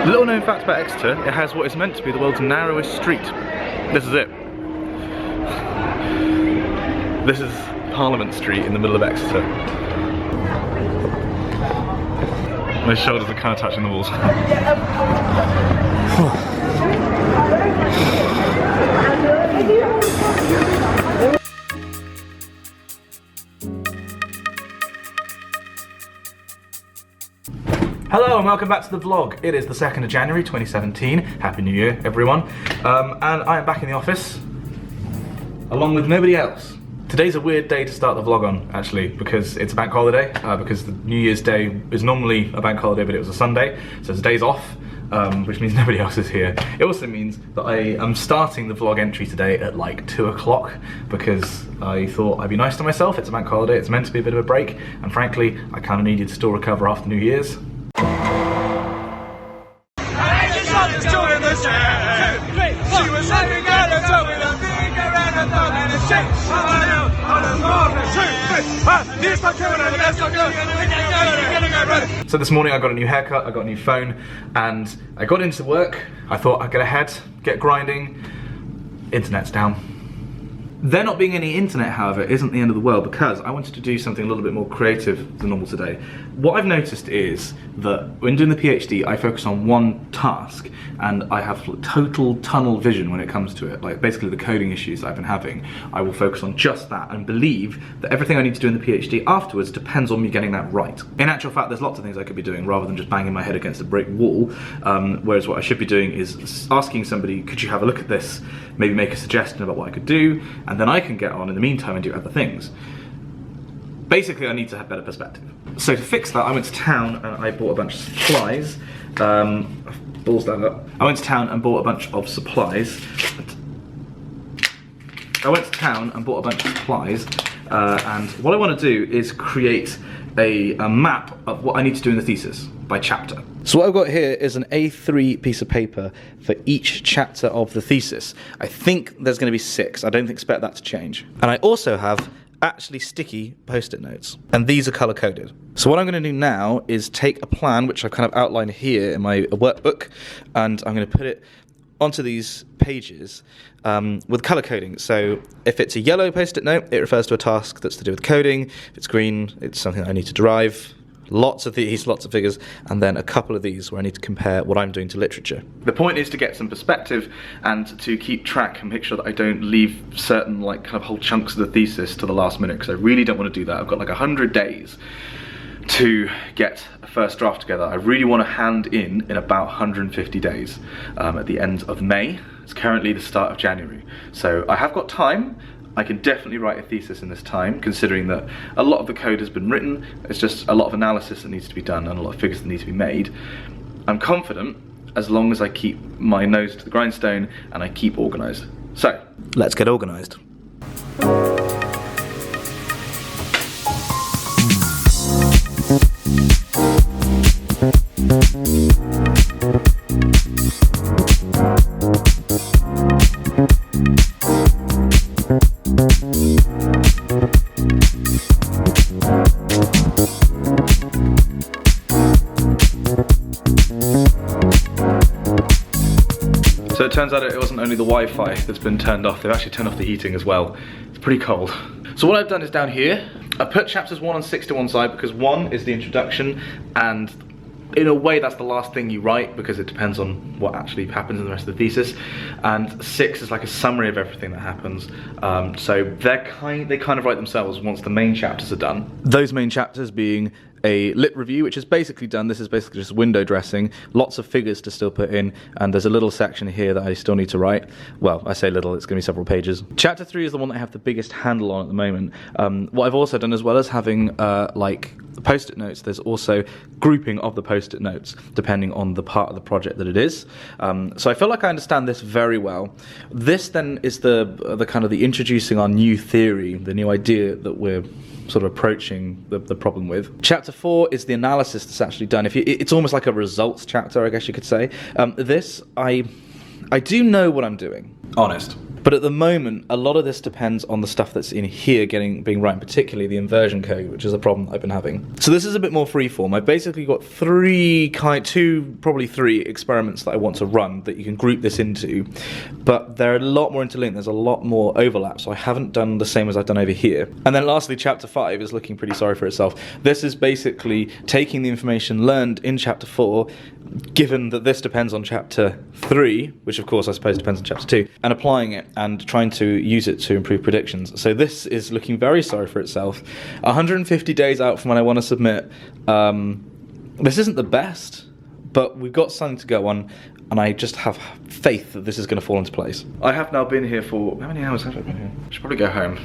Little known fact about Exeter, it has what is meant to be the world's narrowest street. This is it. This is Parliament Street in the middle of Exeter. My shoulders are kind of touching the walls. Hello and welcome back to the vlog. It is the 2nd of January 2017. Happy New Year, everyone. And I am back in the office, along with nobody else. Today's a weird day to start the vlog on, actually, because it's a bank holiday, because the New Year's Day is normally a bank holiday, but it was a Sunday, so it's days off, which means nobody else is here. It also means that I am starting the vlog entry today at like 2 o'clock, because I thought I'd be nice to myself. It's a bank holiday, it's meant to be a bit of a break, and frankly, I kind of needed to still recover after New Year's. So this morning I got a new haircut, I got a new phone, and I got into work. I thought I'd get ahead, get grinding. Internet's down. There not being any internet, however, isn't the end of the world, because I wanted to do something a little bit more creative than normal today. What I've noticed is that when doing the PhD, I focus on one task, and I have total tunnel vision when it comes to it. Like basically the coding issues that I've been having, I will focus on just that and believe that everything I need to do in the PhD afterwards depends on me getting that right. In actual fact, there's lots of things I could be doing rather than just banging my head against a brick wall, whereas what I should be doing is asking somebody, could you have a look at this, maybe make a suggestion about what I could do, and then I can get on in the meantime and do other things. Basically, I need to have better perspective. So to fix that, I went to town and I bought a bunch of supplies. Balls that up. I went to town and bought a bunch of supplies. And what I want to do is create a map of what I need to do in the thesis by chapter. So what I've got here is an A3 piece of paper for each chapter of the thesis. I think there's going to be 6. I don't expect that to change. And I also have actually sticky post-it notes, and these are color-coded. So what I'm going to do now is take a plan, which I've kind of outlined here in my workbook, and I'm going to put it onto these pages with color coding. So if it's a yellow post-it note, it refers to a task that's to do with coding. If it's green, it's something that I need to derive. Lots of these, lots of figures, and then a couple of these where I need to compare what I'm doing to literature. The point is to get some perspective and to keep track and make sure that I don't leave certain like kind of whole chunks of the thesis to the last minute, because I really don't want to do that. I've got like 100 days to get a first draft together. I really want to hand in about 150 days at the end of May. It's currently the start of January. So I have got time. I can definitely write a thesis in this time, considering that a lot of the code has been written. It's just a lot of analysis that needs to be done and a lot of figures that need to be made. I'm confident as long as I keep my nose to the grindstone and I keep organised. So, let's get organised. So it turns out it wasn't only the Wi-Fi that's been turned off, they've actually turned off the heating as well. It's pretty cold. So what I've done is down here, I put chapters 1 and 6 to one side because 1 is the introduction, and in a way that's the last thing you write because it depends on what actually happens in the rest of the thesis, and 6 is like a summary of everything that happens. So they kind of write themselves once the main chapters are done. Those main chapters being a lit review, which is basically done. This is basically just window dressing, lots of figures to still put in, and there's a little section here that I still need to write. Well, I say little, it's going to be several pages. Chapter 3 is the one that I have the biggest handle on at the moment. What I've also done, as well as having like post-it notes, there's also grouping of the post-it notes depending on the part of the project that it is. So I feel like I understand this very well. This then is the kind of the introducing our new theory, the new idea that we're sort of approaching the problem with. Chapter 4 is the analysis that's actually done. It's almost like a results chapter, I guess you could say. I do know what I'm doing. Honest. But at the moment, a lot of this depends on the stuff that's in here being right, particularly the inversion code, which is a problem I've been having. So this is a bit more freeform. I've basically got probably three experiments that I want to run that you can group this into, but they're a lot more interlinked. There's a lot more overlap, so I haven't done the same as I've done over here. And then lastly, chapter 5 is looking pretty sorry for itself. This is basically taking the information learned in chapter 4, given that this depends on chapter 3, which of course I suppose depends on chapter 2, and applying it and trying to use it to improve predictions. So this is looking very sorry for itself. 150 days out from when I want to submit. This isn't the best, but we've got something to go on, and I just have faith that this is going to fall into place. I have now been here for... how many hours have I been here? I should probably go home.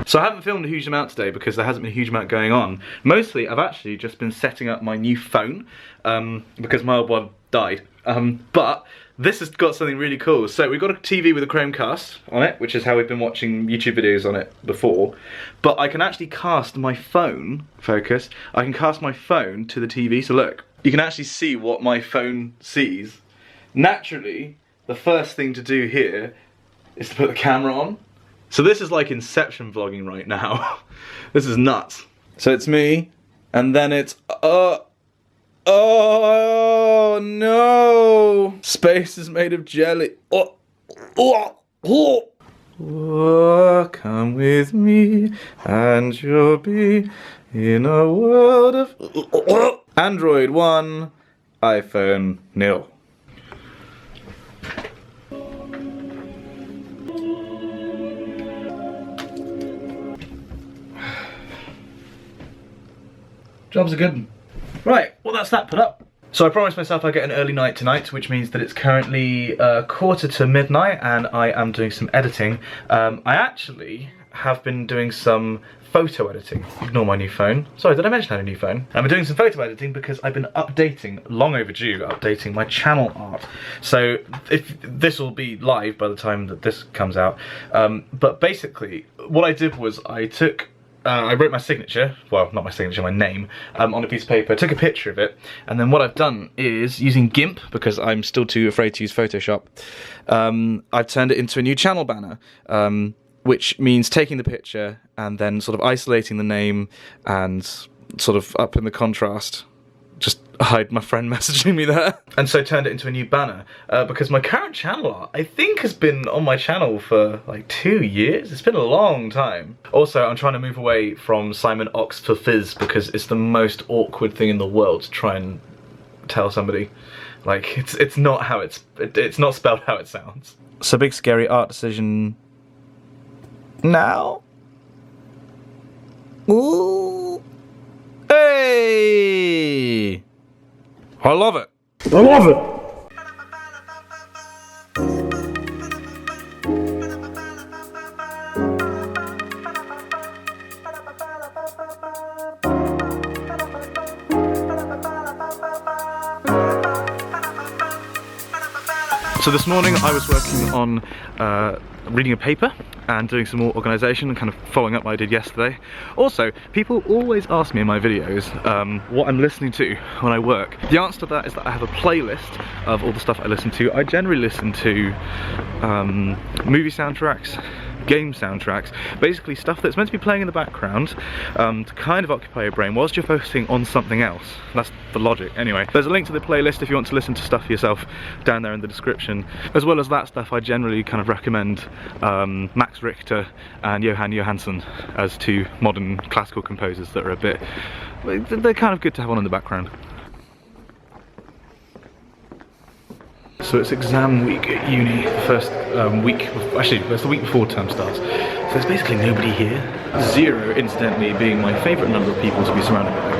So I haven't filmed a huge amount today because there hasn't been a huge amount going on. Mostly I've actually just been setting up my new phone because my old one died. But this has got something really cool. So we've got a TV with a Chromecast on it, which is how we've been watching YouTube videos on it before. But I can actually cast my phone, focus, I can cast my phone to the TV. So look, you can actually see what my phone sees. Naturally, the first thing to do here is to put the camera on. So this is like Inception vlogging right now. This is nuts. So it's me, and then it's, oh no! Space is made of jelly. Come with me, and you'll be in a world of Android 1, iPhone 0. Job's a good one. Right, well that's that put up. So I promised myself I'd get an early night tonight, which means that it's currently 1:45 and I am doing some editing. I actually have been doing some photo editing. Ignore my new phone. Sorry, did I mention I had a new phone? I've been doing some photo editing because I've been updating, long overdue, updating my channel art. So if this will be live by the time that this comes out. But basically, what I did was I wrote my signature, well, not my signature, my name, on a piece of paper, took a picture of it, and then what I've done is, using GIMP, because I'm still too afraid to use Photoshop, I've turned it into a new channel banner, which means taking the picture and then sort of isolating the name and sort of up in the contrast, just hide my friend messaging me there. And so turned it into a new banner, because my current channel art, I think, has been on my channel for like 2 years. It's been a long time. Also, I'm trying to move away from Simon Ox for Fizz because it's the most awkward thing in the world to try and tell somebody. Like, it's not how it's not spelled how it sounds. So big scary art decision now. Ooh. Hey! I love it. I love it. So this morning I was working on reading a paper and doing some more organisation and kind of following up what I did yesterday. Also, people always ask me in my videos what I'm listening to when I work. The answer to that is that I have a playlist of all the stuff I listen to. I generally listen to movie soundtracks, game soundtracks, basically stuff that's meant to be playing in the background to kind of occupy your brain whilst you're focusing on something else. That's the logic. Anyway, there's a link to the playlist if you want to listen to stuff yourself down there in the description. As well as that stuff, I generally kind of recommend Max Richter and Johan Johansson as two modern classical composers that are a bit, they're kind of good to have on in the background. So it's exam week at uni, the first week, actually it's the week before term starts. So there's basically nobody here. 0, incidentally, being my favourite number of people to be surrounded by.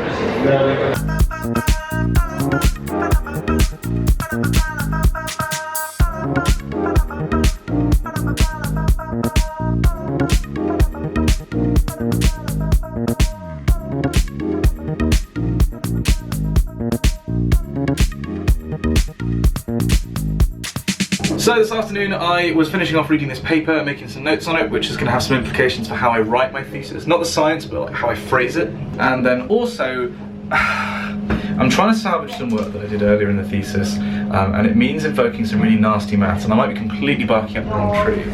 So this afternoon I was finishing off reading this paper, making some notes on it, which is going to have some implications for how I write my thesis. Not the science, but like how I phrase it. And then also, I'm trying to salvage some work that I did earlier in the thesis, and it means invoking some really nasty maths, and I might be completely barking up the wrong tree.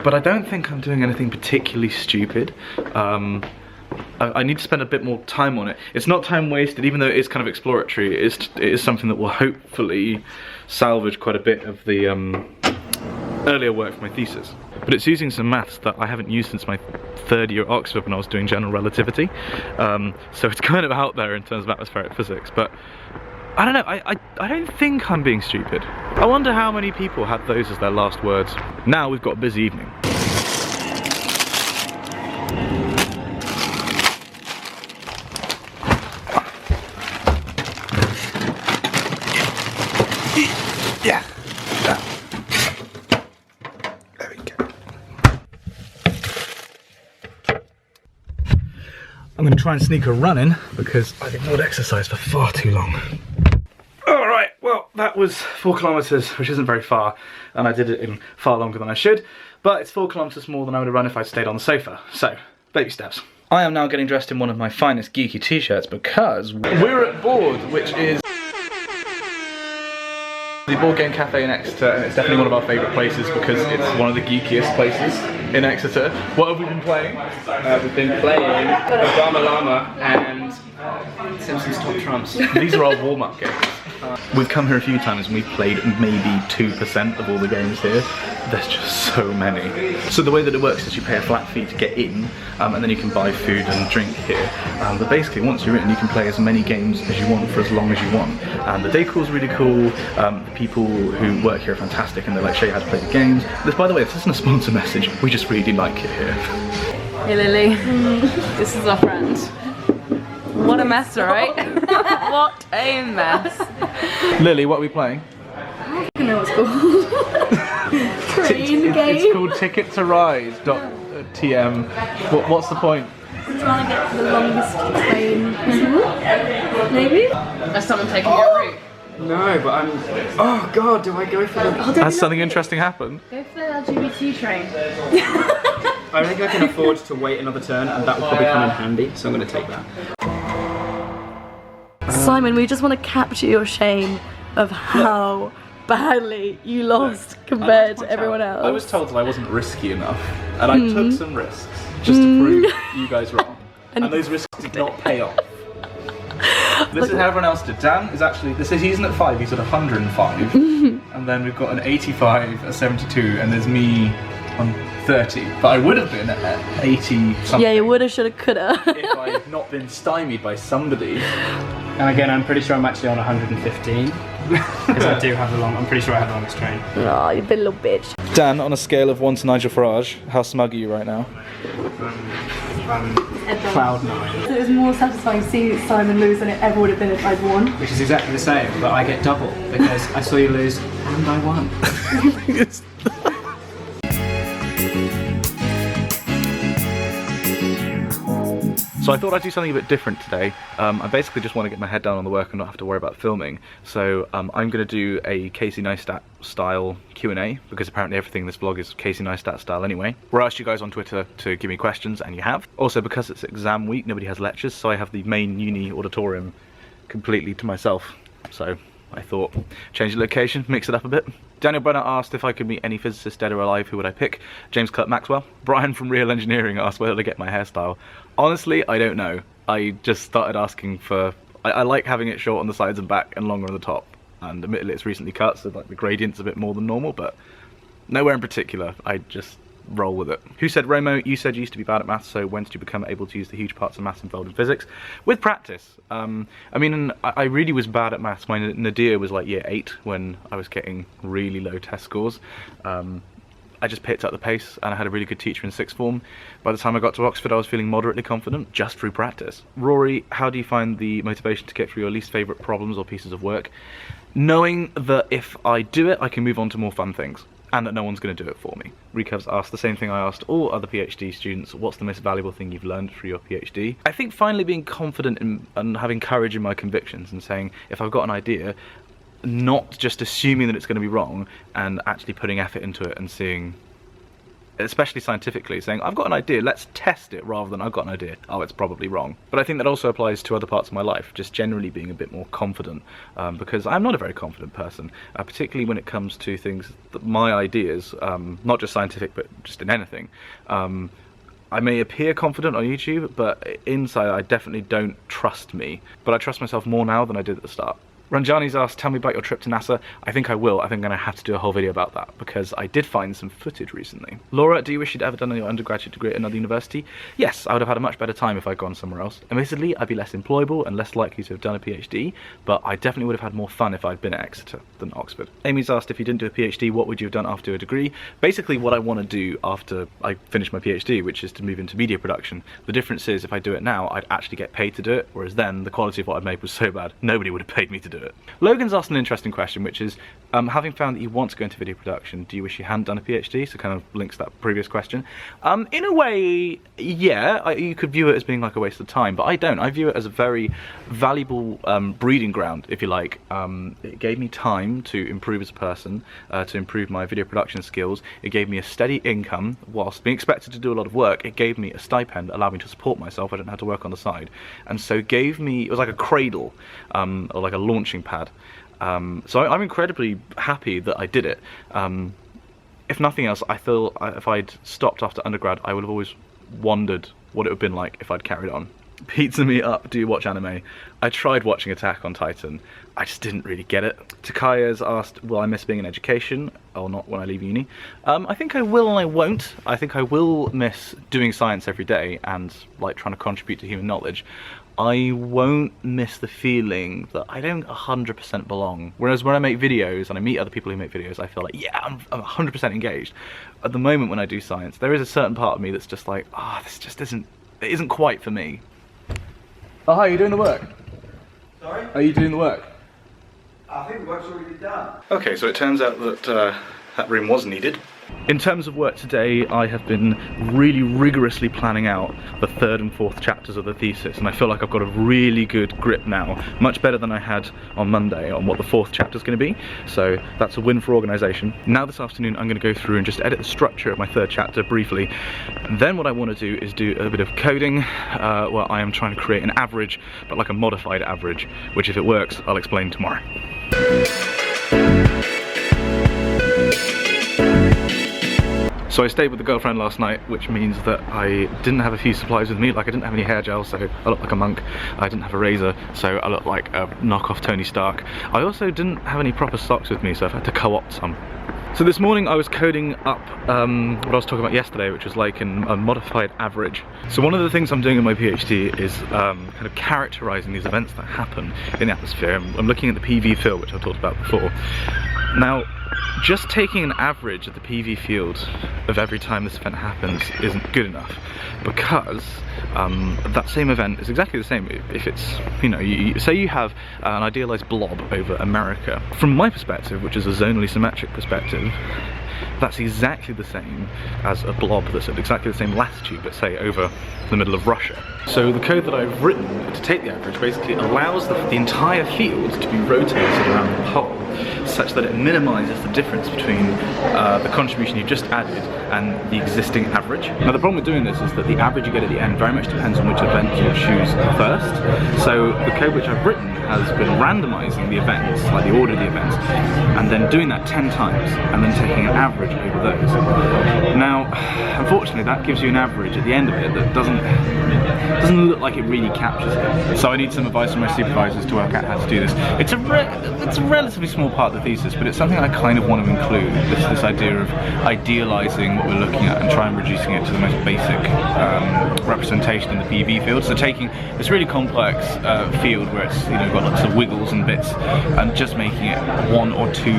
But I don't think I'm doing anything particularly stupid. I need to spend a bit more time on it. It's not time wasted, even though it is kind of exploratory. It is something that will hopefully salvage quite a bit of the earlier work for my thesis. But it's using some maths that I haven't used since my third year at Oxford when I was doing general relativity. So it's kind of out there in terms of atmospheric physics, but I don't know, I don't think I'm being stupid. I wonder how many people had those as their last words. Now we've got a busy evening. Yeah. There we go. I'm going to try and sneak a run in because I've ignored exercise for far too long. Alright, well that was 4 kilometres, which isn't very far, and I did it in far longer than I should, but it's 4 kilometres more than I would have run if I'd stayed on the sofa, so baby steps. I am now getting dressed in one of my finest geeky t-shirts because we're at Board, which is the board game cafe in Exeter, and it's definitely one of our favourite places because it's one of the geekiest places in Exeter. What have we been playing? We've been playing Obama Llama and Simpsons Top Trumps. These are our warm-up games. We've come here a few times and we've played maybe 2% of all the games here. There's just so many. So the way that it works is you pay a flat fee to get in, and then you can buy food and drink here. But basically once you're in, you can play as many games as you want for as long as you want. And the decor's really cool, the people who work here are fantastic and they like show you how to play the games. This, by the way, this isn't a sponsor message, we just really like it here. Hey Lily, this is our friend. What a mess, right? What a mess. Lily, what are we playing? I don't know what it's called. Train game. It's called Ticket to Ride.tm. What's the point? I'm trying to get to the longest train possible. Maybe? Has someone taken your route? No, but I'm... Oh god, do I go for the... Has something interesting happened? Go for the LGBT train. I think I can afford to wait another turn and that will probably come in handy, so I'm going to take that. Simon, we just want to capture your shame of how badly you lost compared to everyone else. I was told that I wasn't risky enough, and I took some risks just to prove you guys wrong. And those risks did not pay off. This is how everyone else did. Dan is actually, he's at 5, he's at 105. And then we've got an 85, a 72, and there's me on 30. But I would have been at 80 something. Yeah, you woulda, shoulda, coulda. If I had not been stymied by somebody. And again, I'm pretty sure I'm actually on 115. Because I do have the I'm pretty sure I have the longest train. Oh, you big little bitch. Dan, on a scale of 1 to Nigel Farage, how smug are you right now? Cloud 9. So it was more satisfying seeing Simon lose than it ever would have been if I'd won. Which is exactly the same, but I get double because I saw you lose and I won. So I thought I'd do something a bit different today. I basically just want to get my head down on the work and not have to worry about filming. So I'm going to do a Casey Neistat style Q&A, because apparently everything in this vlog is Casey Neistat style anyway. Where I asked you guys on Twitter to give me questions, and you have. Also, because it's exam week, nobody has lectures, so I have the main uni auditorium completely to myself. So I thought, change the location, mix it up a bit. Daniel Brenner asked if I could meet any physicists dead or alive, who would I pick? James Clerk Maxwell. Brian from Real Engineering asked whether to get my hairstyle. Honestly, I don't know. I just started asking for... I like having it short on the sides and back and longer on the top. And admittedly it's recently cut, so like the gradient's a bit more than normal, but nowhere in particular. I just roll with it. Who said, Romo, you said you used to be bad at maths, so when did you become able to use the huge parts of maths involved in physics? With practice. I mean, I really was bad at maths. My nadir was like year 8 when I was getting really low test scores. I just picked up the pace and I had a really good teacher in 6th form. By the time I got to Oxford, I was feeling moderately confident just through practice. Rory, how do you find the motivation to get through your least favourite problems or pieces of work? Knowing that if I do it, I can move on to more fun things, and that no one's going to do it for me. Recov's asked the same thing I asked all other PhD students: what's the most valuable thing you've learned through your PhD? I think finally being confident in, and having courage in my convictions, and saying, if I've got an idea, not just assuming that it's going to be wrong, and actually putting effort into it and seeing especially scientifically, saying, I've got an idea, let's test it, rather than I've got an idea, oh, it's probably wrong. But I think that also applies to other parts of my life, just generally being a bit more confident, because I'm not a very confident person, particularly when it comes to things, that my ideas, not just scientific, but just in anything. I may appear confident on YouTube, but inside I definitely don't trust me. But I trust myself more now than I did at the start. Ranjani's asked, tell me about your trip to NASA. I think I will. I think I'm going to have to do a whole video about that, because I did find some footage recently. Laura, do you wish you'd ever done your undergraduate degree at another university? Yes, I would have had a much better time if I'd gone somewhere else. Admittedly, I'd be less employable and less likely to have done a PhD, but I definitely would have had more fun if I'd been at Exeter than Oxford. Amy's asked, if you didn't do a PhD, what would you have done after a degree? Basically, what I want to do after I finish my PhD, which is to move into media production. The difference is, if I do it now, I'd actually get paid to do it, whereas then the quality of what I'd made was so bad, nobody would have paid me to do it. Logan's asked an interesting question, which is, having found that you want to go into video production, do you wish you hadn't done a PhD? So kind of links that previous question. In a way, yeah, you could view it as being like a waste of time, but I don't. I view it as a very valuable breeding ground, if you like. It gave me time to improve as a person, to improve my video production skills. It gave me a steady income, whilst being expected to do a lot of work. It gave me a stipend, allowed me to support myself. I didn't have to work on the side. And so gave me, it was like a cradle, or like a launching pad. So I'm incredibly happy that I did it. If nothing else, I feel if I'd stopped after undergrad, I would have always wondered what it would have been like if I'd carried on. Pizza me up, do you watch anime? I tried watching Attack on Titan. I just didn't really get it. Takaya's asked, will I miss being in education or not when I leave uni? I think I will and I won't. I think I will miss doing science every day and like trying to contribute to human knowledge. I won't miss the feeling that I don't 100% belong. Whereas when I make videos and I meet other people who make videos, I feel like, yeah, I'm 100% engaged. At the moment when I do science, there is a certain part of me that's just like, this just isn't quite for me. Oh, hi, are you doing the work? Sorry? Are you doing the work? I think the work's already done. Okay, so it turns out that that room was needed. In terms of work today, I have been really rigorously planning out the 3rd and 4th chapters of the thesis, and I feel like I've got a really good grip now, much better than I had on Monday on what the 4th chapter is going to be, so that's a win for organisation. Now this afternoon I'm going to go through and just edit the structure of my 3rd chapter briefly. Then what I want to do is do a bit of coding, where I am trying to create an average, but like a modified average, which if it works, I'll explain tomorrow. So I stayed with the girlfriend last night, which means that I didn't have a few supplies with me. Like I didn't have any hair gel, so I looked like a monk. I didn't have a razor, so I looked like a knockoff Tony Stark. I also didn't have any proper socks with me, so I've had to co-opt some. So this morning I was coding up what I was talking about yesterday, which was like a modified average. So one of the things I'm doing in my PhD is kind of characterizing these events that happen in the atmosphere. I'm looking at the PV field, which I talked about before. Now, just taking an average of the PV field of every time this event happens isn't good enough, because that same event is exactly the same if it's, you know, say you have an idealized blob over America. From my perspective, which is a zonally symmetric perspective, that's exactly the same as a blob that's at exactly the same latitude, but say over the middle of Russia. So the code that I've written to take the average basically allows the entire field to be rotated around the pole, such that it minimises the difference between the contribution you just added and the existing average. Now the problem with doing this is that the average you get at the end very much depends on which event you choose first. So the code which I've written has been randomising the events, like the order of the events, and then doing that 10 times, and then taking an average over those. Now, unfortunately, that gives you an average at the end of it that doesn't look like it really captures it. So I need some advice from my supervisors to work out how to do this. It's a relatively small part of the thesis, but it's something I kind of want to include, this idea of idealising what we're looking at and trying reducing it to the most basic representation in the PV field. So taking this really complex field where it's, you know, got lots of wiggles and bits, and just making it 1 or 2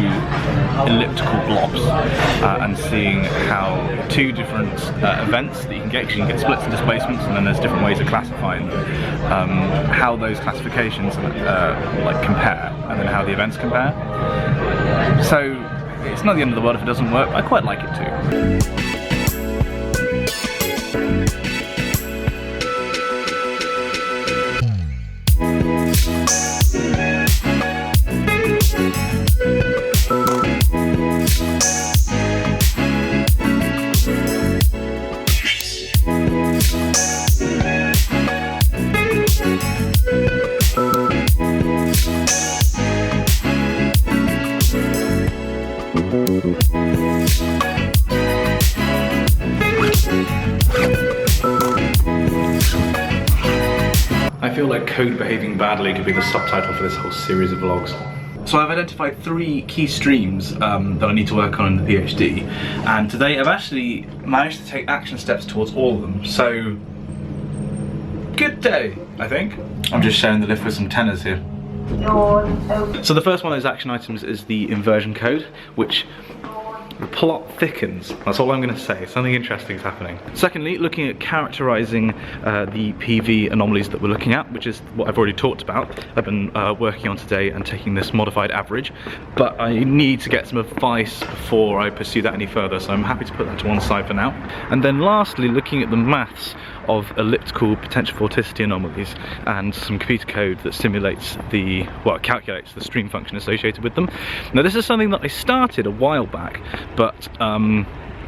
elliptical blobs, and seeing how 2 different events that you can get, because you can get splits and displacements, and then there's different ways of classifying them, how those classifications like compare, and then how the events compare. So it's not the end of the world if it doesn't work. I quite like it too. I feel like code behaving badly could be the subtitle for this whole series of vlogs. So I've identified 3 key streams that I need to work on in the PhD, and today I've actually managed to take action steps towards all of them, so good day, I think. I'm just sharing the lift with some tenors here. So the first one of those action items is the inversion code, which the plot thickens. That's all I'm going to say. Something interesting is happening. Secondly, looking at characterizing the PV anomalies that we're looking at, which is what I've already talked about. I've been working on today and taking this modified average, but I need to get some advice before I pursue that any further, so I'm happy to put that to one side for now. And then lastly, looking at the maths of elliptical potential vorticity anomalies and some computer code that simulates the, well, calculates the stream function associated with them. Now this is something that I started a while back, but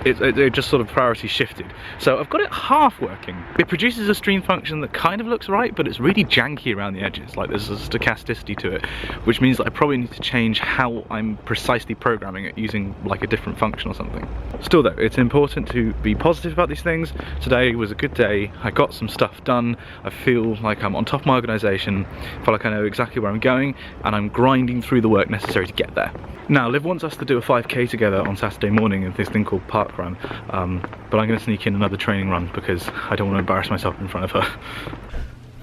it just sort of priority shifted. So I've got it half working. It produces a stream function that kind of looks right, but it's really janky around the edges. Like there's a stochasticity to it, which means that I probably need to change how I'm precisely programming it using like a different function or something. Still though, it's important to be positive about these things. Today was a good day. I got some stuff done. I feel like I'm on top of my organisation. I feel like I know exactly where I'm going, and I'm grinding through the work necessary to get there. Now, Liv wants us to do a 5k together on Saturday morning at this thing called Park Run, but I'm going to sneak in another training run because I don't want to embarrass myself in front of her.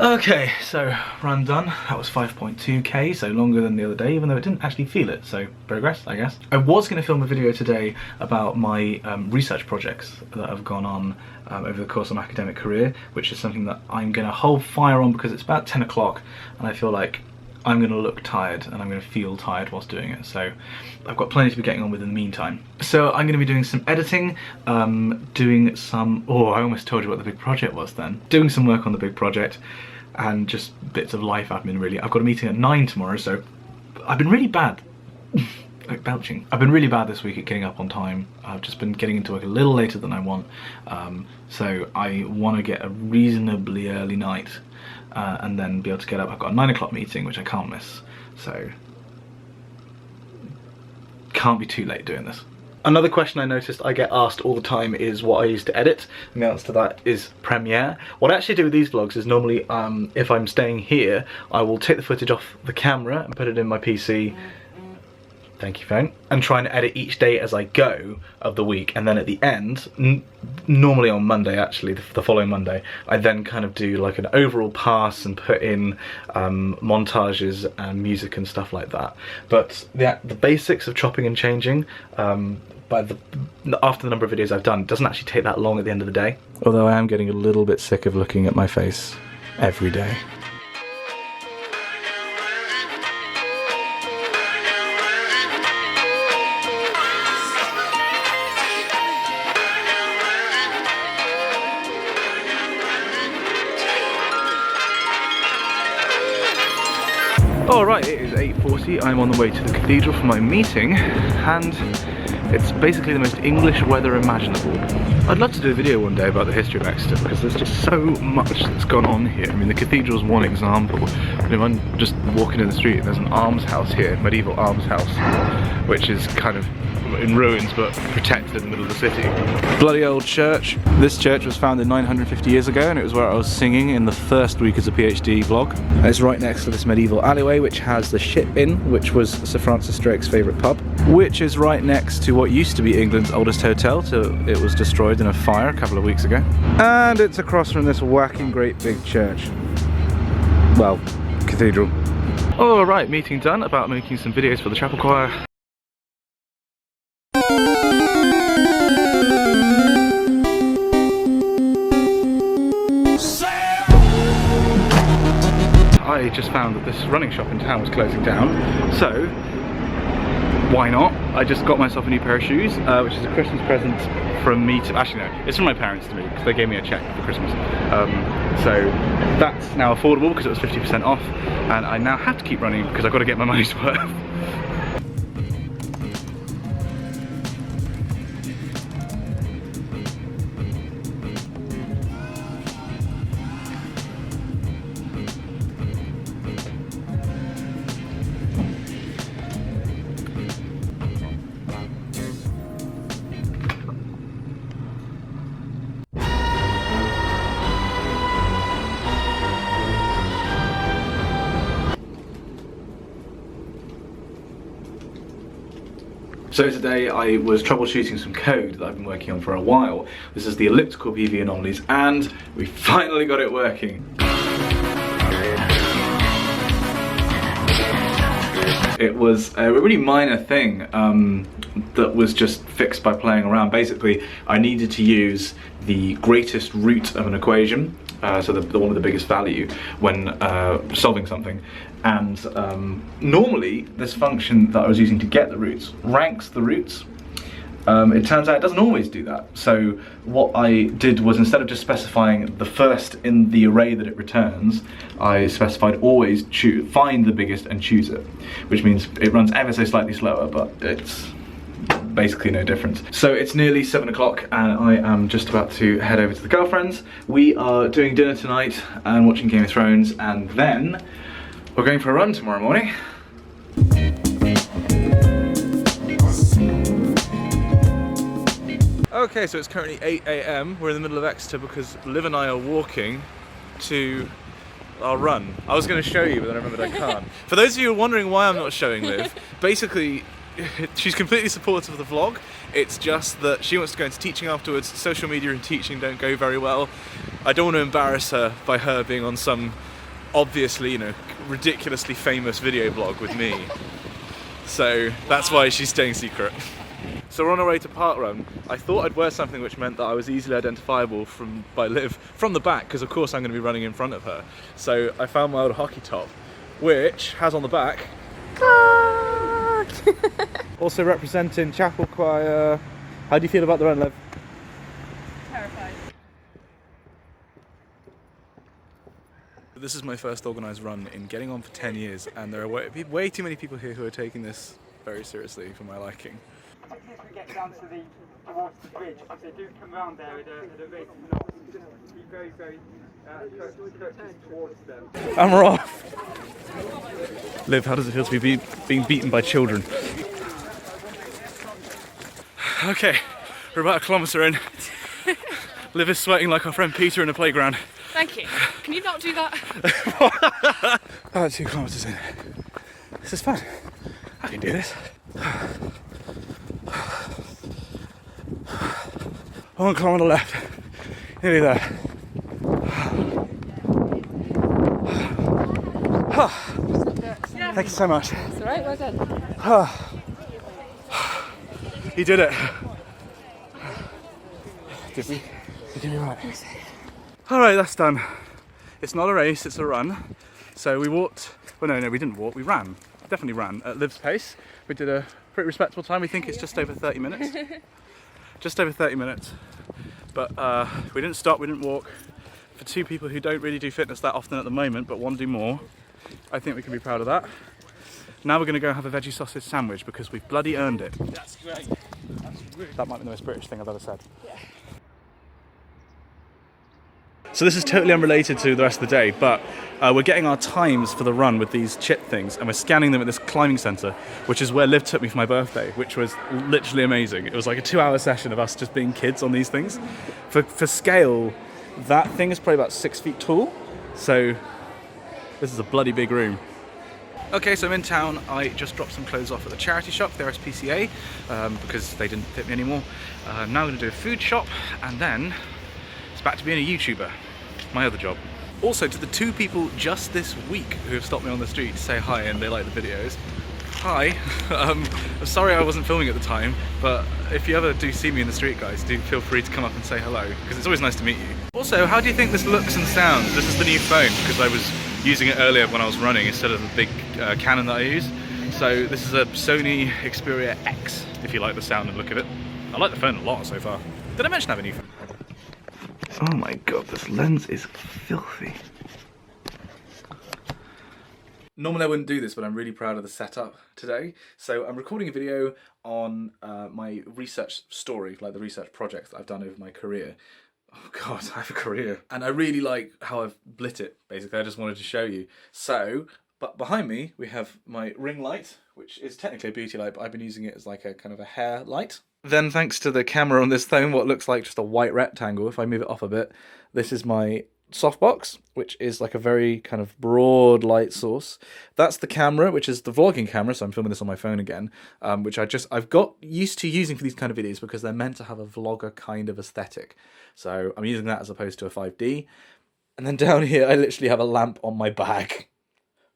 Okay, so run done. That was 5.2k, so longer than the other day, even though it didn't actually feel it, so progress, I guess. I was going to film a video today about my research projects that have gone on over the course of my academic career, which is something that I'm going to hold fire on because it's about 10 o'clock and I feel like I'm going to look tired and I'm going to feel tired whilst doing it, so I've got plenty to be getting on with in the meantime. So I'm going to be doing some editing, doing some, oh, I almost told you what the big project was then. Doing some work on the big project and just bits of life admin really. I've got a meeting at 9 tomorrow, so I've been really bad. Like belching. I've been really bad this week at getting up on time. I've just been getting into work a little later than I want, so I want to get a reasonably early night and then be able to get up. I've got a 9 o'clock meeting which I can't miss, so can't be too late doing this. Another question I noticed I get asked all the time is what I use to edit, and the answer to that is Premiere. What I actually do with these vlogs is normally, if I'm staying here, I will take the footage off the camera and put it in my PC, thank you phone, and try and edit each day as I go of the week, and then at the end, normally on Monday actually, the following Monday, I then kind of do like an overall pass and put in montages and music and stuff like that. But the basics of chopping and changing, after the number of videos I've done, it doesn't actually take that long at the end of the day. Although I am getting a little bit sick of looking at my face every day. Alright, it is 8:40, I'm on the way to the cathedral for my meeting, and it's basically the most English weather imaginable. I'd love to do a video one day about the history of Exeter because there's just so much that's gone on here. I mean, the cathedral's one example, but if I'm just walking in the street, there's an almshouse here, medieval almshouse, which is kind of in ruins but protected in the middle of the city. Bloody old church. This church was founded 950 years ago, and it was where I was singing in the first week as a PhD vlog. And it's right next to this medieval alleyway which has the Ship Inn, which was Sir Francis Drake's favourite pub, which is right next to what used to be England's oldest hotel till it was destroyed in a fire a couple of weeks ago. And it's across from this whacking great big church. Well, cathedral. Alright, meeting done, about making some videos for the chapel choir. I just found that this running shop in town was closing down, so why not? I just got myself a new pair of shoes, which is a Christmas present from me to, actually no, it's from my parents to me, because they gave me a cheque for Christmas. So that's now affordable because it was 50% off, and I now have to keep running because I've got to get my money's worth. So today I was troubleshooting some code that I've been working on for a while. This is the elliptical PV anomalies, and we finally got it working. It was a really minor thing that was just fixed by playing around. Basically, I needed to use the greatest root of an equation, so the one with the biggest value, when solving something. And normally, this function that I was using to get the roots ranks the roots. It turns out it doesn't always do that. So what I did was, instead of just specifying the first in the array that it returns, I specified always find the biggest and choose it, which means it runs ever so slightly slower, but it's basically no difference. So it's nearly 7 o'clock and I am just about to head over to the girlfriend's. We are doing dinner tonight and watching Game of Thrones, and then we're going for a run tomorrow morning. Okay, so it's currently 8 AM. We're in the middle of Exeter because Liv and I are walking to our run. I was going to show you, but then I remembered I can't. For those of you who are wondering why I'm not showing Liv, basically she's completely supportive of the vlog. It's just that she wants to go into teaching afterwards. Social media and teaching don't go very well. I don't want to embarrass her by her being on some obviously, ridiculously famous video blog with me. So that's why she's staying secret. So we're on our way to park run. I thought I'd wear something which meant that I was easily identifiable by Liv from the back, because of course I'm going to be running in front of her. So I found my old hockey top, which has on the back also representing chapel choir. How do you feel about the run, Liv? Terrified. This is my first organised run in getting on for 10 years, and there are way too many people here who are taking this very seriously for my liking. If we get down towards the bridge, because they do come round there at a rate of knots, just be very, very courteous towards them. And we're off! Liv, how does it feel to be being beaten by children? Okay, we're about a kilometre in. Liv is sweating like our friend Peter in a playground. Thank you. Can you not do that? About 2 kilometres in. This is fun. I can do this. 1 kilometre left. Nearly there. Thank you so much. It's alright, well done. You did it. Did we? We did it right. Alright, that's done. It's not a race, it's a run. So we walked, well no, we didn't walk, we ran. Definitely ran at Liv's pace. We did a pretty respectable time. We think it's just over 30 minutes. Just over 30 minutes. But we didn't stop, we didn't walk. For two people who don't really do fitness that often at the moment, but want to do more, I think we can be proud of that. Now we're going to go have a veggie sausage sandwich because we've bloody earned it. That's great. That might be the most British thing I've ever said. Yeah. So this is totally unrelated to the rest of the day, but we're getting our times for the run with these chip things, and we're scanning them at this climbing centre, which is where Liv took me for my birthday, which was literally amazing. It was like a 2-hour session of us just being kids on these things. For scale, that thing is probably about 6 feet tall, so this is a bloody big room. Okay, so I'm in town. I just dropped some clothes off at the charity shop, the RSPCA, because they didn't fit me anymore. Now I'm going to do a food shop, and then it's back to being a YouTuber, my other job. Also, to the 2 people just this week who have stopped me on the street to say hi and they like the videos, hi. I'm sorry I wasn't filming at the time, but if you ever do see me in the street, guys, do feel free to come up and say hello, because it's always nice to meet you. Also, how do you think this looks and sounds? This is the new phone, because I was using it earlier when I was running instead of the big Canon that I use. So this is a Sony Xperia X, if you like the sound and look of it. I like the phone a lot so far. Did I mention I have a new phone? Oh my god, this lens is filthy. Normally I wouldn't do this, but I'm really proud of the setup today. So I'm recording a video on my research story, like the research projects that I've done over my career. Oh god, I have a career. And I really like how I've lit it, basically. I just wanted to show you. So, but behind me we have my ring light, which is technically a beauty light, but I've been using it as like a kind of a hair light. Then thanks to the camera on this phone, what looks like just a white rectangle, if I move it off a bit, this is my softbox, which is like a very kind of broad light source. That's the camera, which is the vlogging camera, so I'm filming this on my phone again, which I've got used to using for these kind of videos because they're meant to have a vlogger kind of aesthetic. So I'm using that as opposed to a 5D. And then down here, I literally have a lamp on my bag.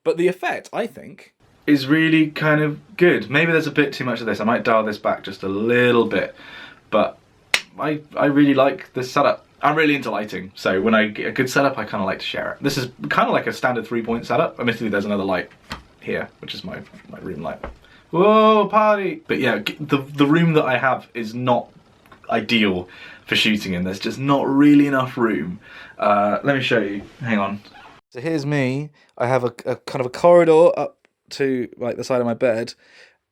But the effect, I think, is really kind of good. Maybe there's a bit too much of this. I might dial this back just a little bit. But I really like this setup. I'm really into lighting, so when I get a good setup, I kind of like to share it. This is kind of like a standard 3-point setup. Admittedly, there's another light here, which is my room light. Whoa, party! But yeah, the room that I have is not ideal for shooting in. There's just not really enough room. Let me show you. Hang on. So here's me. I have a kind of a corridor up to like the side of my bed,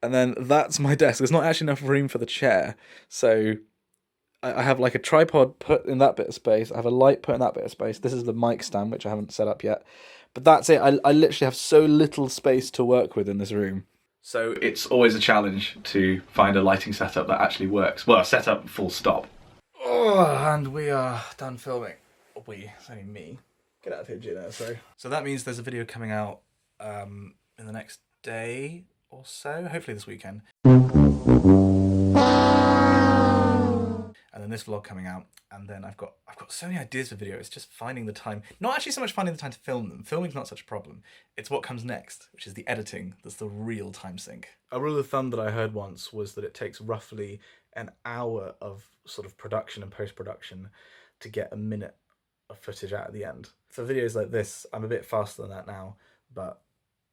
and then that's my desk. There's not actually enough room for the chair, so I have like a tripod put in that bit of space. I have a light put in that bit of space. This is the mic stand, which I haven't set up yet. But that's it. I literally have so little space to work with in this room. So it's always a challenge to find a lighting setup that actually works. Well, a setup full stop. Oh, and we are done filming. It's only me. Get out of here, Gina, sorry. So that means there's a video coming out in the next day or so, hopefully this weekend. And then this vlog coming out, and then I've got so many ideas for video. It's just finding the time. Not actually so much finding the time to film them. Filming's not such a problem. It's what comes next, which is the editing. That's the real time sink. A rule of thumb that I heard once was that it takes roughly an hour of sort of production and post-production to get a minute of footage out at the end. For videos like this, I'm a bit faster than that now, but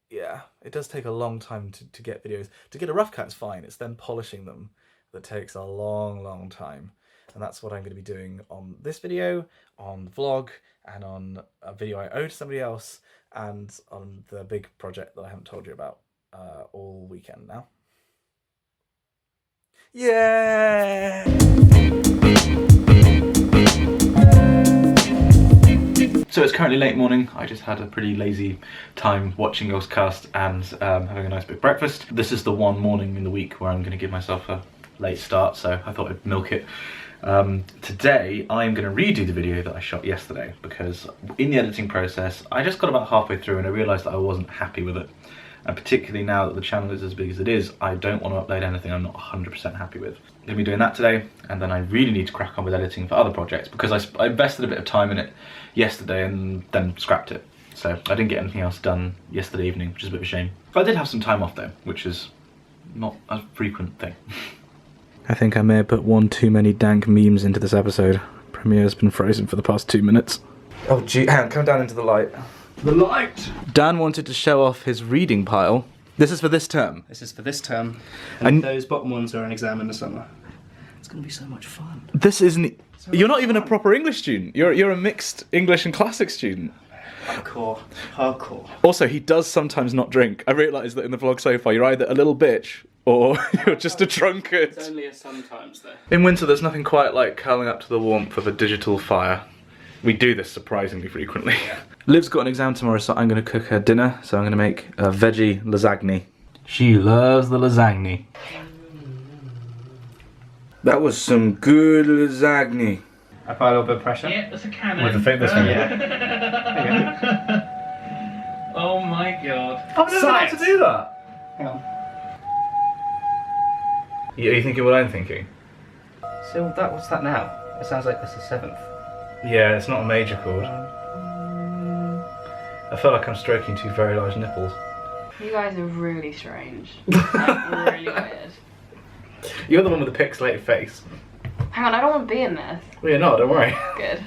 yeah, it does take a long time to get videos. To get a rough cut is fine. It's then polishing them that takes a long time. And that's what I'm going to be doing on this video, on the vlog, and on a video I owe to somebody else, and on the big project that I haven't told you about all weekend now. Yeah! So it's currently late morning. I just had a pretty lazy time watching yours cast and having a nice big breakfast. This is the one morning in the week where I'm going to give myself a late start, so I thought I'd milk it. Today I'm going to redo the video that I shot yesterday because in the editing process I just got about halfway through and I realised that I wasn't happy with it, and particularly now that the channel is as big as it is, I don't want to upload anything I'm not 100% happy with. I'm going to be doing that today, and then I really need to crack on with editing for other projects because I invested a bit of time in it yesterday and then scrapped it, so I didn't get anything else done yesterday evening, which is a bit of a shame. But I did have some time off though, which is not a frequent thing. I think I may have put one too many dank memes into this episode. Premiere's been frozen for the past 2 minutes. Oh gee, hang on, come down into the light. The light! Dan wanted to show off his reading pile. This is for this term. This is for this term. And those bottom ones are an exam in the summer. It's going to be so much fun. This isn't... You're not even a proper English student. You're a mixed English and classics student. Hardcore. Also, he does sometimes not drink. I realised that in the vlog so far, you're either a little bitch or you're just a drunkard. It's only a sometimes though. In winter, there's nothing quite like curling up to the warmth of a digital fire. We do this surprisingly frequently. Liv's got an exam tomorrow, so I'm going to cook her dinner. So I'm going to make a veggie lasagna. She loves the lasagna. That was some good lasagna. I apply a little bit of pressure. Yeah, that's a cannon. With the thing this one. Oh my god. I've never had to do that. Hang on. Are you thinking what I'm thinking? So what's that now? It sounds like this is 7th. Yeah, it's not a major chord. I feel like I'm stroking two very large nipples. You guys are really strange. Like, really weird. You're the one with the pixelated face. Hang on, I don't want to be in this. Well, you're not, don't worry. Good.